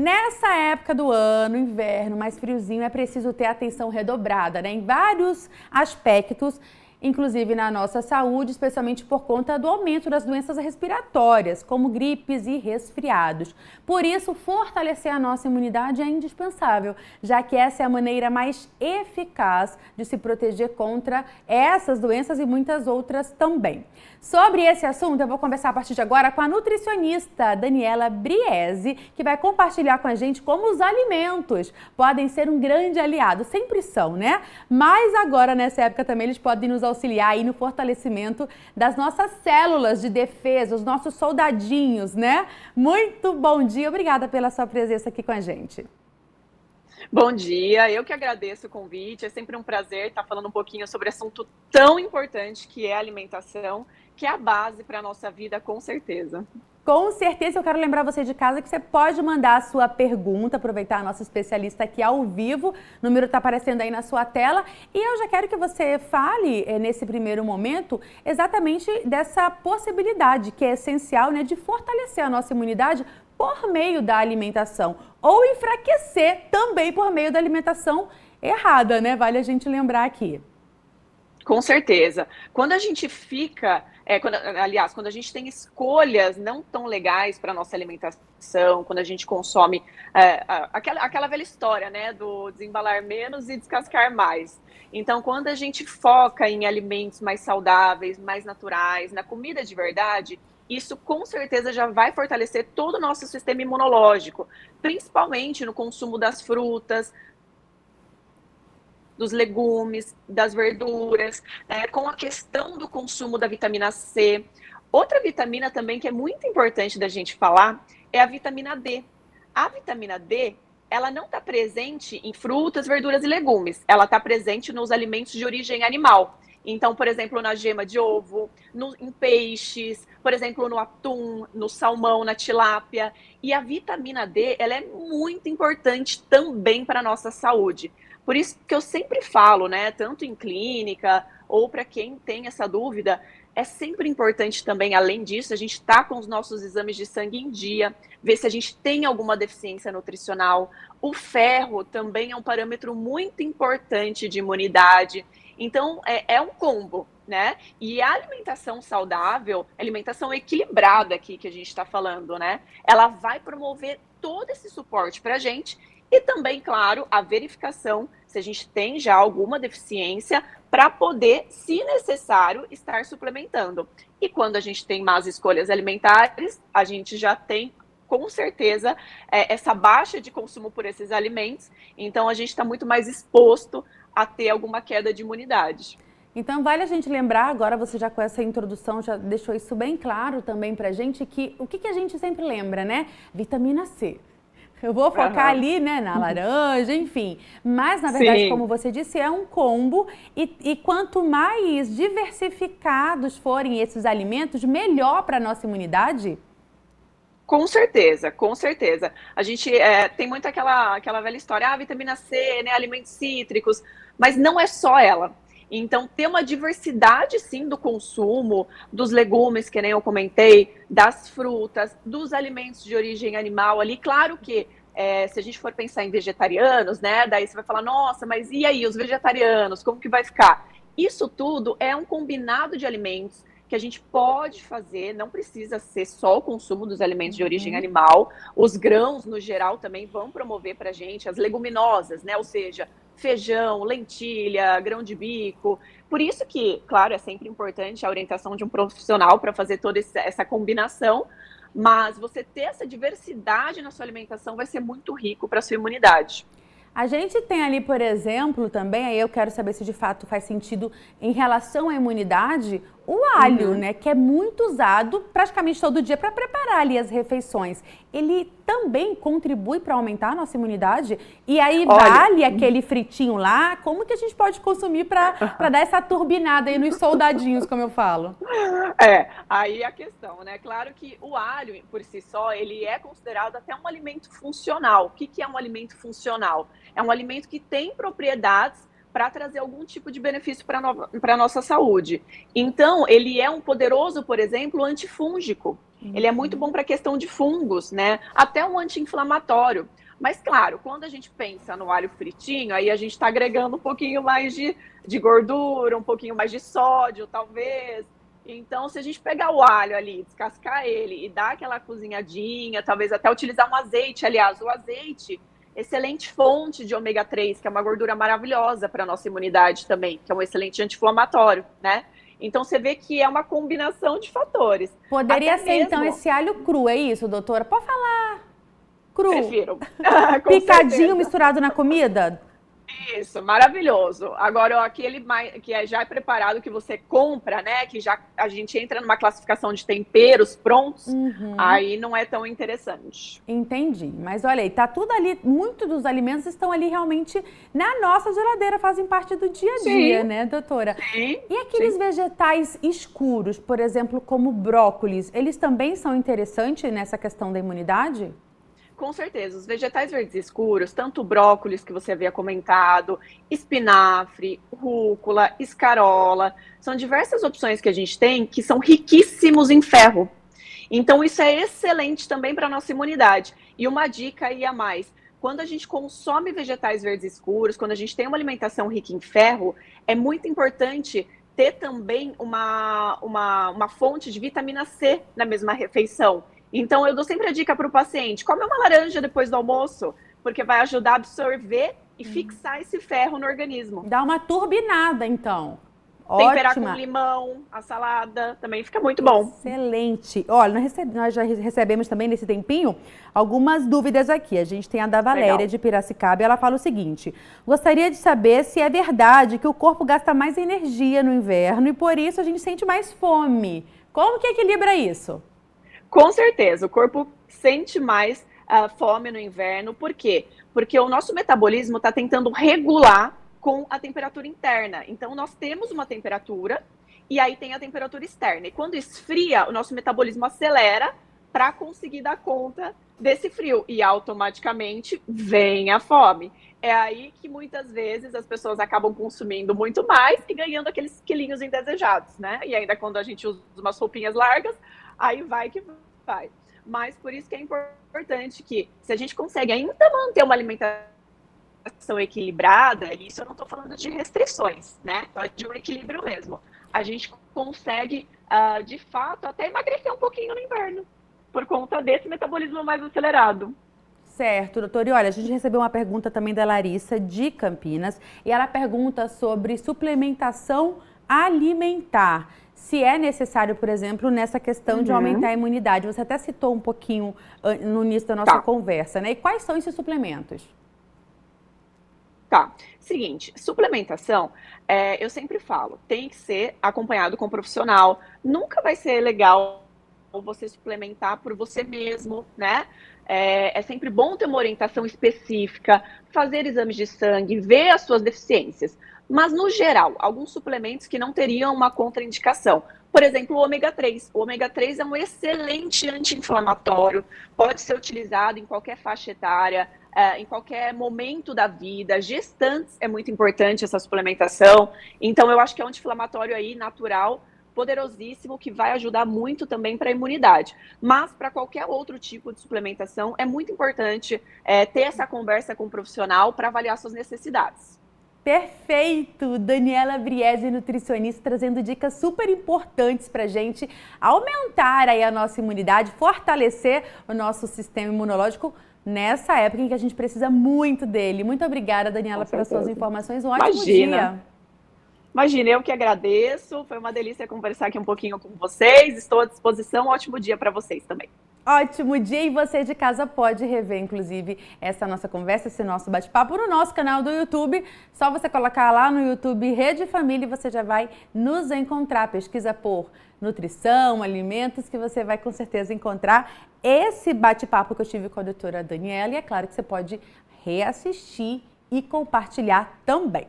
Nessa época do ano, inverno, mais friozinho, é preciso ter atenção redobrada, né? Em vários aspectos, inclusive na nossa saúde, especialmente por conta do aumento das doenças respiratórias, como gripes e resfriados. Por isso, fortalecer a nossa imunidade é indispensável, já que essa é a maneira mais eficaz de se proteger contra essas doenças e muitas outras também. Sobre esse assunto, eu vou conversar a partir de agora com a nutricionista Daniela Briese, que vai compartilhar com a gente como os alimentos podem ser um grande aliado. Sempre são, né? Mas agora, nessa época também, eles podem nos auxiliar aí no fortalecimento das nossas células de defesa, os nossos soldadinhos, né? Muito bom dia, obrigada pela sua presença aqui com a gente. Bom dia, eu que agradeço o convite, é sempre um prazer estar falando um pouquinho sobre assunto tão importante que é a alimentação, que é a base para a nossa vida, com certeza. Com certeza, eu quero lembrar você de casa que você pode mandar a sua pergunta, aproveitar a nossa especialista aqui ao vivo, o número está aparecendo aí na sua tela, e eu já quero que você fale, nesse primeiro momento, exatamente dessa possibilidade que é essencial, né, de fortalecer a nossa imunidade por meio da alimentação, ou enfraquecer também por meio da alimentação errada, né? Vale a gente lembrar aqui. Com certeza. Quando a gente fica, quando a gente tem escolhas não tão legais para a nossa alimentação, quando a gente consome aquela velha história, né, do desembalar menos e descascar mais. Então, quando a gente foca em alimentos mais saudáveis, mais naturais, na comida de verdade, isso com certeza já vai fortalecer todo o nosso sistema imunológico, principalmente no consumo das frutas, dos legumes, das verduras, com a questão do consumo da vitamina C. Outra vitamina também que é muito importante da gente falar é a vitamina D. A vitamina D, ela não está presente em frutas, verduras e legumes. Ela está presente nos alimentos de origem animal. Então, por exemplo, na gema de ovo, em peixes, por exemplo, no atum, no salmão, na tilápia. E a vitamina D, ela é muito importante também para a nossa saúde. Por isso que eu sempre falo, né, tanto em clínica ou para quem tem essa dúvida, é sempre importante também, além disso, a gente estar com os nossos exames de sangue em dia, ver se a gente tem alguma deficiência nutricional. O ferro também é um parâmetro muito importante de imunidade. Então, é um combo, né? E a alimentação saudável, alimentação equilibrada aqui que a gente está falando, né? Ela vai promover todo esse suporte para a gente e também, claro, a verificação se a gente tem já alguma deficiência para poder, se necessário, estar suplementando. E quando a gente tem más escolhas alimentares, a gente já tem, com certeza, essa baixa de consumo por esses alimentos. Então, a gente está muito mais exposto a ter alguma queda de imunidade. Então, vale a gente lembrar, agora você já com essa introdução já deixou isso bem claro também pra gente, que o que a gente sempre lembra, né? Vitamina C. Eu vou focar ali, né, na laranja, enfim. Mas, na verdade, como você disse, é um combo e quanto mais diversificados forem esses alimentos, melhor para a nossa imunidade. Com certeza, com certeza. A gente tem muito aquela velha história, vitamina C, né, alimentos cítricos, mas não é só ela. Então, ter uma diversidade, sim, do consumo, dos legumes, que nem eu comentei, das frutas, dos alimentos de origem animal ali. Claro que, se a gente for pensar em vegetarianos, né, daí você vai falar, nossa, mas e aí, os vegetarianos, como que vai ficar? Isso tudo é um combinado de alimentos que a gente pode fazer, não precisa ser só o consumo dos alimentos de origem animal. Os grãos, no geral, também vão promover para a gente as leguminosas, né, ou seja, feijão, lentilha, grão de bico. Por isso que, claro, é sempre importante a orientação de um profissional para fazer toda essa combinação, mas você ter essa diversidade na sua alimentação vai ser muito rico para a sua imunidade. A gente tem ali, por exemplo, também, aí eu quero saber se de fato faz sentido em relação à imunidade, o alho, né, que é muito usado praticamente todo dia para preparar ali as refeições. Ele também contribui para aumentar a nossa imunidade? E aí vale aquele fritinho lá? Como que a gente pode consumir para dar essa turbinada aí nos soldadinhos, como eu falo? Aí a questão, né? Claro que o alho, por si só, ele é considerado até um alimento funcional. O que é um alimento funcional? É um alimento que tem propriedades para trazer algum tipo de benefício para a nossa saúde. Então, ele é um poderoso, por exemplo, antifúngico. Ele é muito bom para a questão de fungos, né? Até um anti-inflamatório. Mas, claro, quando a gente pensa no alho fritinho, aí a gente está agregando um pouquinho mais de gordura, um pouquinho mais de sódio, talvez. Então, se a gente pegar o alho ali, descascar ele e dar aquela cozinhadinha, talvez até utilizar um azeite, aliás, o azeite, excelente fonte de ômega 3, que é uma gordura maravilhosa para a nossa imunidade também, que é um excelente anti-inflamatório, né? Então, você vê que é uma combinação de fatores. Poderia ser, então, esse alho cru, é isso, doutora? Pode falar. Cru. Prefiro. Picadinho, misturado na comida? Isso, maravilhoso. Agora, aquele que já é preparado, que você compra, né? Que já a gente entra numa classificação de temperos prontos, aí não é tão interessante. Entendi. Mas olha aí, tá tudo ali, muitos dos alimentos estão ali realmente na nossa geladeira, fazem parte do dia a dia, né, doutora? Sim. E aqueles vegetais escuros, por exemplo, como brócolis, eles também são interessantes nessa questão da imunidade? Com certeza, os vegetais verdes escuros, tanto o brócolis que você havia comentado, espinafre, rúcula, escarola, são diversas opções que a gente tem que são riquíssimos em ferro. Então isso é excelente também para a nossa imunidade. E uma dica aí a mais, quando a gente consome vegetais verdes escuros, quando a gente tem uma alimentação rica em ferro, é muito importante ter também uma fonte de vitamina C na mesma refeição. Então, eu dou sempre a dica para o paciente, come uma laranja depois do almoço, porque vai ajudar a absorver e fixar esse ferro no organismo. Dá uma turbinada, então. Temperar Ótima. com limão, a salada, também fica muito bom. Excelente. Olha, nós já recebemos também nesse tempinho algumas dúvidas aqui. A gente tem a da Valéria, Legal, de Piracicaba, e ela fala o seguinte: gostaria de saber se é verdade que o corpo gasta mais energia no inverno e por isso a gente sente mais fome. Como que equilibra isso? Com certeza, o corpo sente mais fome no inverno. Por quê? Porque o nosso metabolismo está tentando regular com a temperatura interna. Então, nós temos uma temperatura e aí tem a temperatura externa. E quando esfria, o nosso metabolismo acelera para conseguir dar conta desse frio. E automaticamente vem a fome. É aí que muitas vezes as pessoas acabam consumindo muito mais e ganhando aqueles quilinhos indesejados, né? E ainda quando a gente usa umas roupinhas largas, aí vai que vai. Mas por isso que é importante que, se a gente consegue ainda manter uma alimentação equilibrada, isso eu não estou falando de restrições, né? Só de um equilíbrio mesmo. A gente consegue, de fato, até emagrecer um pouquinho no inverno, por conta desse metabolismo mais acelerado. Certo, doutor. E olha, a gente recebeu uma pergunta também da Larissa, de Campinas, e ela pergunta sobre suplementação alimentar. Se é necessário, por exemplo, nessa questão de aumentar a imunidade. Você até citou um pouquinho no início da nossa conversa, né? E quais são esses suplementos? Tá, seguinte, suplementação, eu sempre falo, tem que ser acompanhado com um profissional. Nunca vai ser legal você suplementar por você mesmo, né? É sempre bom ter uma orientação específica, fazer exames de sangue, ver as suas deficiências. Mas, no geral, alguns suplementos que não teriam uma contraindicação. Por exemplo, o ômega 3. O ômega 3 é um excelente anti-inflamatório, pode ser utilizado em qualquer faixa etária, em qualquer momento da vida. Gestantes é muito importante essa suplementação. Então, eu acho que é um anti-inflamatório aí natural, poderosíssimo, que vai ajudar muito também para a imunidade. Mas, para qualquer outro tipo de suplementação, é muito importante ter essa conversa com o profissional para avaliar suas necessidades. Perfeito! Daniela Briese, nutricionista, trazendo dicas super importantes para a gente aumentar aí a nossa imunidade, fortalecer o nosso sistema imunológico nessa época em que a gente precisa muito dele. Muito obrigada, Daniela, pelas suas informações. Um ótimo dia! Imagina, eu que agradeço. Foi uma delícia conversar aqui um pouquinho com vocês. Estou à disposição. Um ótimo dia para vocês também. Ótimo dia, e você de casa pode rever, inclusive, essa nossa conversa, esse nosso bate-papo no nosso canal do YouTube. Só você colocar lá no YouTube Rede Família e você já vai nos encontrar. Pesquisa por nutrição, alimentos, que você vai com certeza encontrar esse bate-papo que eu tive com a doutora Daniela. E é claro que você pode reassistir e compartilhar também.